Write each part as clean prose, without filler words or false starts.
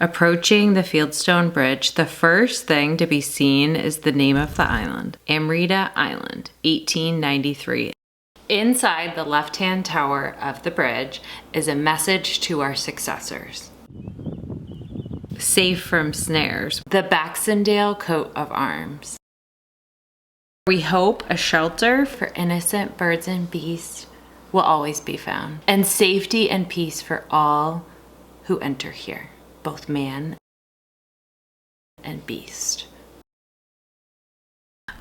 Approaching the Fieldstone Bridge, the first thing to be seen is the name of the island, Amrita Island, 1893. Inside the left-hand tower of the bridge is a message to our successors. Safe from snares, the Baxendale coat of arms. We hope a shelter for innocent birds and beasts will always be found, and safety and peace for all who enter here, both man and beast.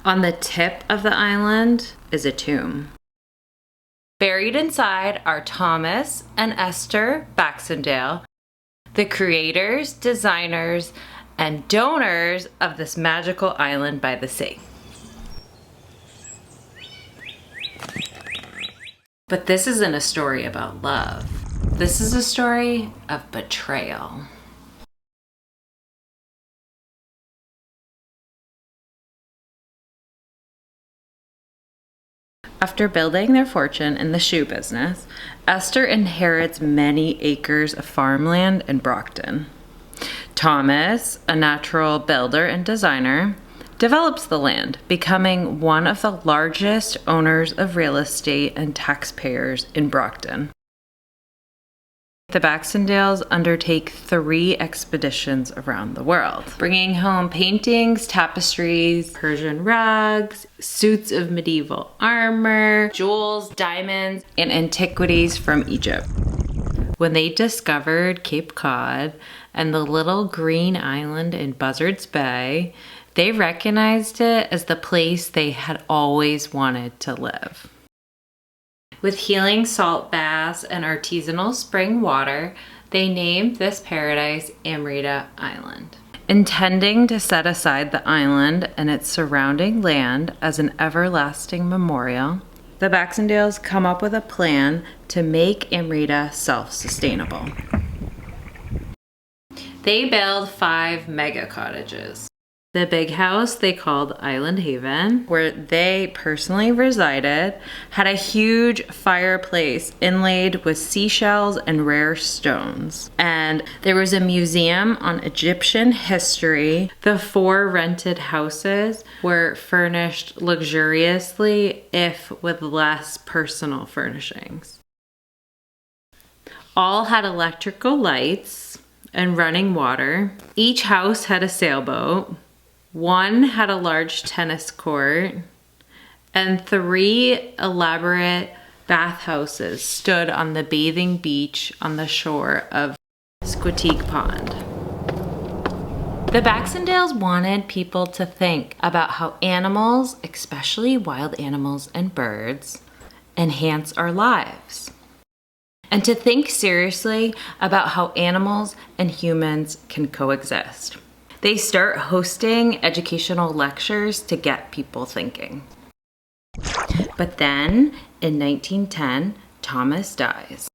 On the tip of the island is a tomb. Buried inside are Thomas and Esther Baxendale, the creators, designers, and donors of this magical island by the sea. But this isn't a story about love. This is a story of betrayal. After building their fortune in the shoe business, Esther inherits many acres of farmland in Brockton. Thomas, a natural builder and designer, develops the land, becoming one of the largest owners of real estate and taxpayers in Brockton. The Baxendales undertake 3 expeditions around the world, bringing home paintings, tapestries, Persian rugs, suits of medieval armor, jewels, diamonds, and antiquities from Egypt. When they discovered Cape Cod and the little green island in Buzzards Bay, they recognized it as the place they had always wanted to live. With healing salt baths and artisanal spring water, they named this paradise Amrita Island. Intending to set aside the island and its surrounding land as an everlasting memorial, the Baxendales come up with a plan to make Amrita self-sustainable. They build 5 mega cottages. The big house they called Island Haven, where they personally resided, had a huge fireplace inlaid with seashells and rare stones. And there was a museum on Egyptian history. The 4 rented houses were furnished luxuriously, if with less personal furnishings. All had electrical lights and running water. Each house had a sailboat. 1 had a large tennis court, and 3 elaborate bathhouses stood on the bathing beach on the shore of Squetique Pond. The Baxendales wanted people to think about how animals, especially wild animals and birds, enhance our lives, and to think seriously about how animals and humans can coexist. They start hosting educational lectures to get people thinking. But then, in 1910, Thomas dies.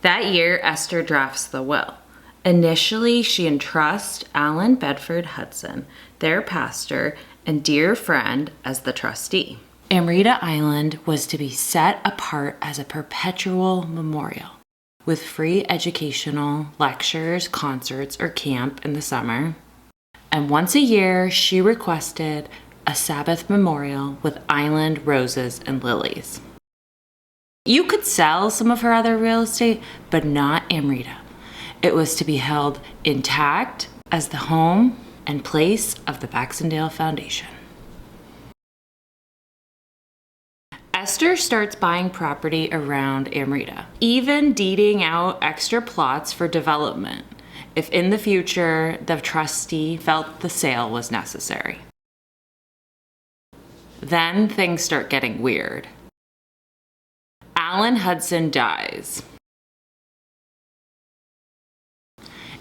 That year, Esther drafts the will. Initially, she entrusts Alan Bedford Hudson, their pastor and dear friend, as the trustee. Amrita Island was to be set apart as a perpetual memorial, with free educational lectures, concerts, or camp in the summer. And once a year, she requested a Sabbath memorial with island roses and lilies. You could sell some of her other real estate, but not Amrita. It was to be held intact as the home and place of the Baxendale Foundation. Esther starts buying property around Amrita, even deeding out extra plots for development if in the future the trustee felt the sale was necessary. Then things start getting weird. Alan Hudson dies.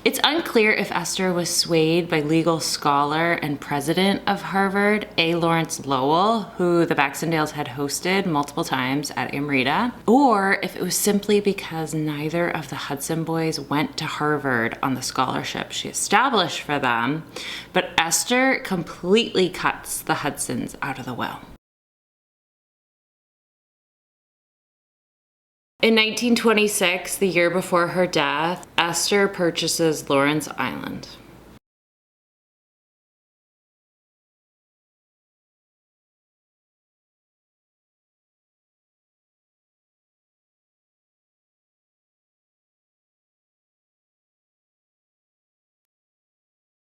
It's unclear if Esther was swayed by legal scholar and president of Harvard, A. Lawrence Lowell, who the Baxendales had hosted multiple times at Amrita, or if it was simply because neither of the Hudson boys went to Harvard on the scholarship she established for them, but Esther completely cuts the Hudsons out of the will. In 1926, the year before her death, Esther purchases Lawrence Island.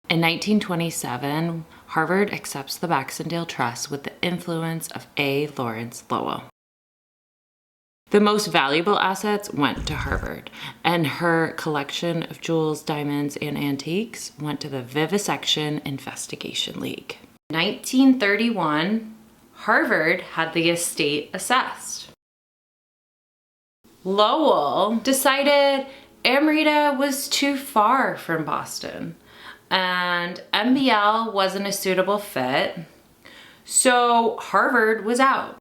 In 1927, Harvard accepts the Baxendale Trust with the influence of A. Lawrence Lowell. The most valuable assets went to Harvard, and her collection of jewels, diamonds, and antiques went to the Vivisection Investigation League. In 1931, Harvard had the estate assessed. Lowell decided Amrita was too far from Boston, and MBL wasn't a suitable fit, so Harvard was out.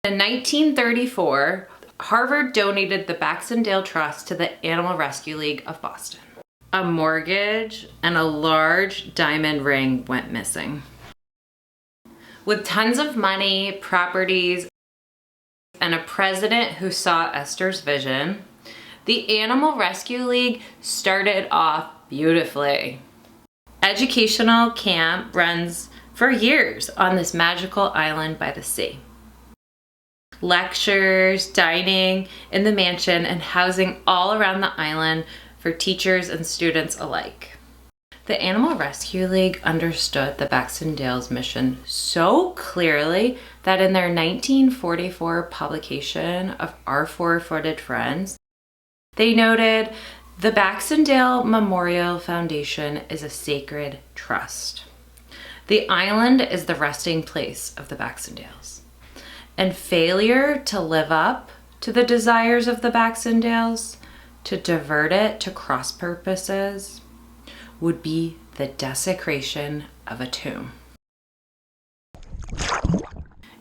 In 1934, Harvard donated the Baxendale Trust to the Animal Rescue League of Boston. A mortgage and a large diamond ring went missing. With tons of money, properties, and a president who saw Esther's vision, the Animal Rescue League started off beautifully. Educational camp runs for years on this magical island by the sea. Lectures, dining in the mansion, and housing all around the island for teachers and students alike. The Animal Rescue League understood the Baxendales' mission so clearly that in their 1944 publication of Our Four-Footed Friends, they noted, "The Baxendale Memorial Foundation is a sacred trust. The island is the resting place of the Baxendales, and failure to live up to the desires of the Baxendales, to divert it to cross purposes, would be the desecration of a tomb."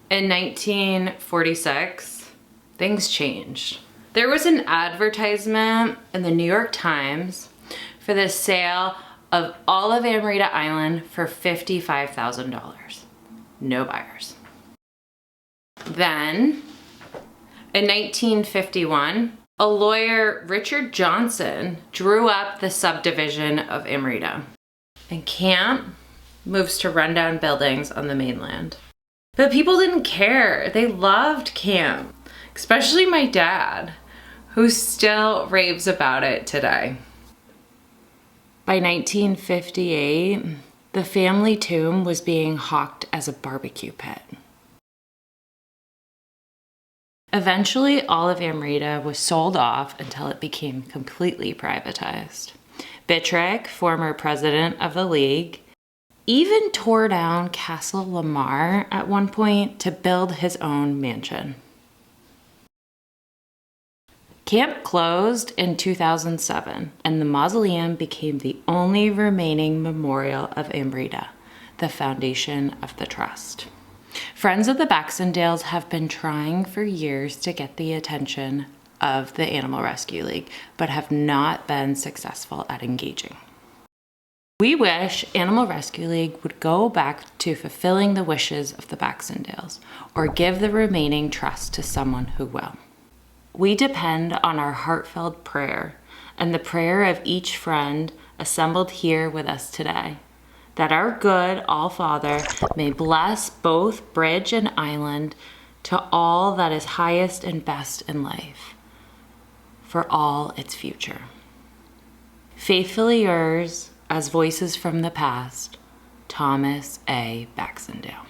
In 1946, things changed. There was an advertisement in the New York Times for the sale of all of Amrita Island for $55,000. No buyers. Then, in 1951, a lawyer, Richard Johnson, drew up the subdivision of Amrita, and camp moves to rundown buildings on the mainland. But people didn't care. They loved camp, especially my dad, who still raves about it today. By 1958, the family tomb was being hawked as a barbecue pit. Eventually, all of Amrita was sold off until it became completely privatized. Bittrick, former president of the League, even tore down Castle Lamar at one point to build his own mansion. Camp closed in 2007, and the mausoleum became the only remaining memorial of Amrita, the foundation of the trust. Friends of the Baxendales have been trying for years to get the attention of the Animal Rescue League, but have not been successful at engaging. We wish Animal Rescue League would go back to fulfilling the wishes of the Baxendales, or give the remaining trust to someone who will. We depend on our heartfelt prayer and the prayer of each friend assembled here with us today, that our good All-Father may bless both bridge and island to all that is highest and best in life, for all its future. Faithfully yours, as voices from the past, Thomas A. Baxendale.